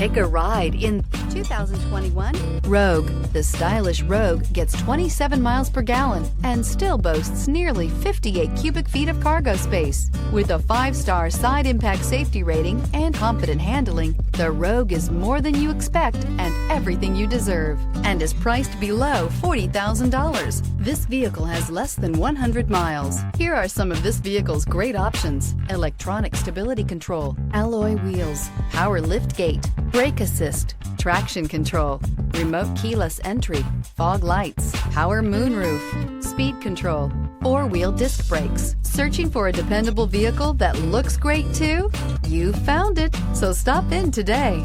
Take a ride in 2021 Rogue. The stylish Rogue gets 27 miles per gallon and still boasts nearly 58 cubic feet of cargo space. With a 5-star side impact safety rating and confident handling, the Rogue is more than you expect and everything you deserve, and is priced below $40,000. This vehicle has less than 100 miles. Here are some of this vehicle's great options: electronic stability control, alloy wheels, power lift gate, brake assist, traction control, remote keyless entry, fog lights, power moonroof, speed control, 4-wheel disc brakes. Searching for a dependable vehicle that looks great too? You found it, so stop in today.